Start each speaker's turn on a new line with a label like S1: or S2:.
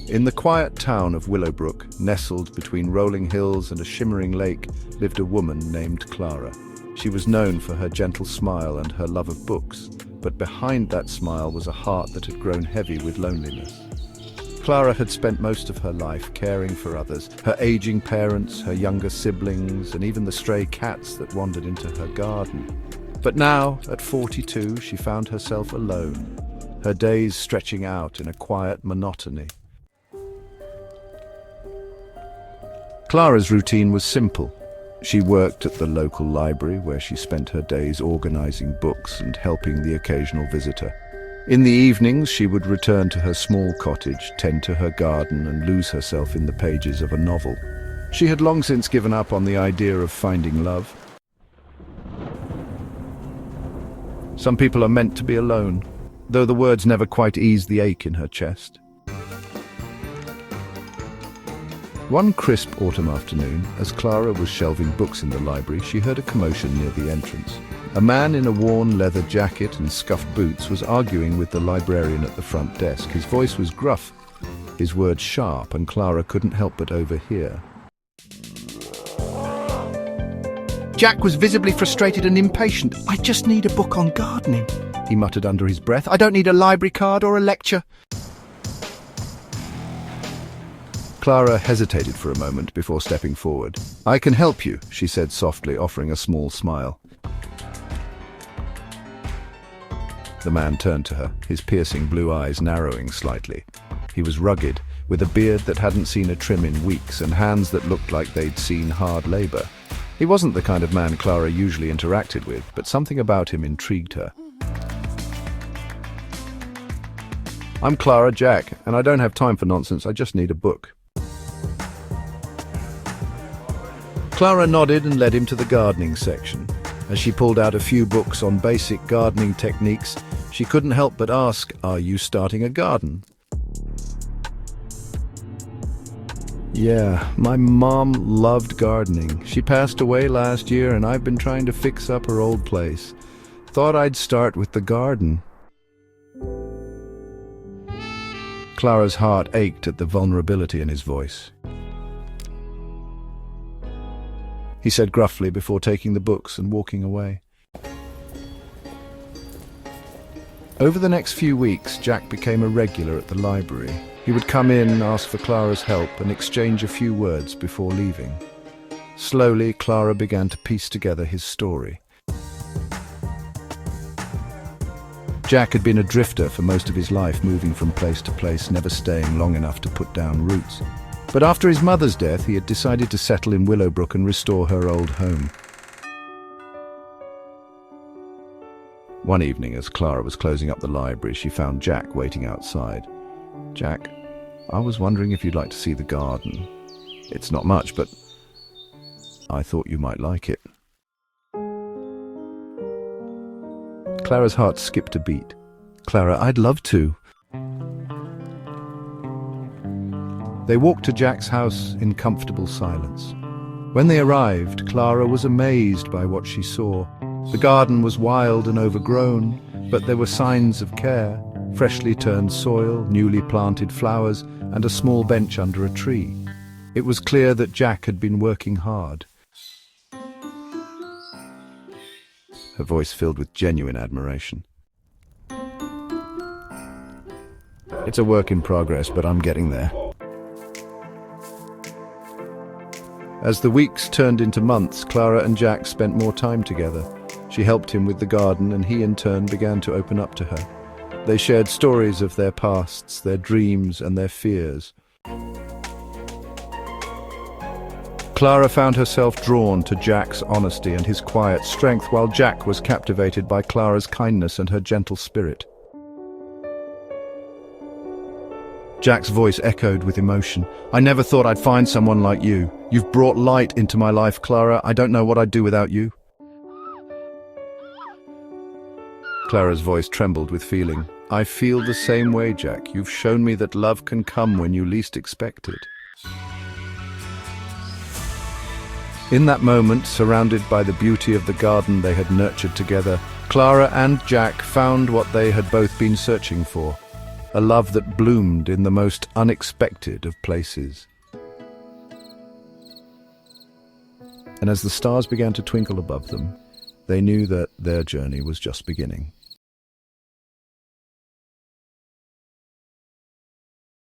S1: In the quiet town of Willowbrook, nestled between rolling hills and a shimmering lake, lived a woman named Clara. She was known for her gentle smile and her love of books, but behind that smile was a heart that had grown heavy with loneliness. Clara had spent most of her life caring for others, her aging parents, her younger siblings, and even the stray cats that wandered into her garden. But now, at 42, she found herself alone, her days stretching out in a quiet monotony. Clara's routine was simple. She worked at the local library, where she spent her days organizing books and helping the occasional visitor. In the evenings, she would return to her small cottage, tend to her garden, and lose herself in the pages of a novel. She had long since given up on the idea of finding love. Some people are meant to be alone, though the words never quite eased the ache in her chest. One crisp autumn afternoon, as Clara was shelving books in the library, she heard a commotion near the entrance. A man in a worn leather jacket and scuffed boots was arguing with the librarian at the front desk. His voice was gruff, his words sharp, and Clara couldn't help but overhear.
S2: Jack was visibly frustrated and impatient. "I just need a book on gardening," he muttered under his breath. "I don't need a library card or a lecture."
S1: Clara hesitated for a moment before stepping forward. "I can help you," she said softly, offering a small smile. The man turned to her, his piercing blue eyes narrowing slightly. He was rugged, with a beard that hadn't seen a trim in weeks and hands that looked like they'd seen hard labor. He wasn't the kind of man Clara usually interacted with, but something about him intrigued her. "I'm Clara Jack, and I don't have time for nonsense. I just need a book." Clara nodded and led him to the gardening section. As she pulled out a few books on basic gardening techniques, she couldn't help but ask, "Are you starting a garden?" "Yeah, my mom loved gardening. She passed away last year and I've been trying to fix up her old place. Thought I'd start with the garden." Clara's heart ached at the vulnerability in his voice. He said gruffly before taking the books and walking away. Over the next few weeks, Jack became a regular at the library. He would come in, ask for Clara's help, and exchange a few words before leaving. Slowly, Clara began to piece together his story. Jack had been a drifter for most of his life, moving from place to place, never staying long enough to put down roots. But after his mother's death, he had decided to settle in Willowbrook and restore her old home. One evening, as Clara was closing up the library, she found Jack waiting outside. "Jack, I was wondering if you'd like to see the garden. It's not much, but I thought you might like it." Clara's heart skipped a beat. "Clara, I'd love to." They walked to Jack's house in comfortable silence. When they arrived, Clara was amazed by what she saw. The garden was wild and overgrown, but there were signs of care: freshly turned soil, newly planted flowers, and a small bench under a tree. It was clear that Jack had been working hard. Her voice filled with genuine admiration. "It's a work in progress, but I'm getting there." As the weeks turned into months, Clara and Jack spent more time together. She helped him with the garden, and he in turn began to open up to her. They shared stories of their pasts, their dreams, and their fears. Clara found herself drawn to Jack's honesty and his quiet strength, while Jack was captivated by Clara's kindness and her gentle spirit. Jack's voice echoed with emotion. "I never thought I'd find someone like you. You've brought light into my life, Clara. I don't know what I'd do without you." Clara's voice trembled with feeling. "I feel the same way, Jack. You've shown me that love can come when you least expect it." In that moment, surrounded by the beauty of the garden they had nurtured together, Clara and Jack found what they had both been searching for: a love that bloomed in the most unexpected of places. And as the stars began to twinkle above them, they knew that their journey was just beginning.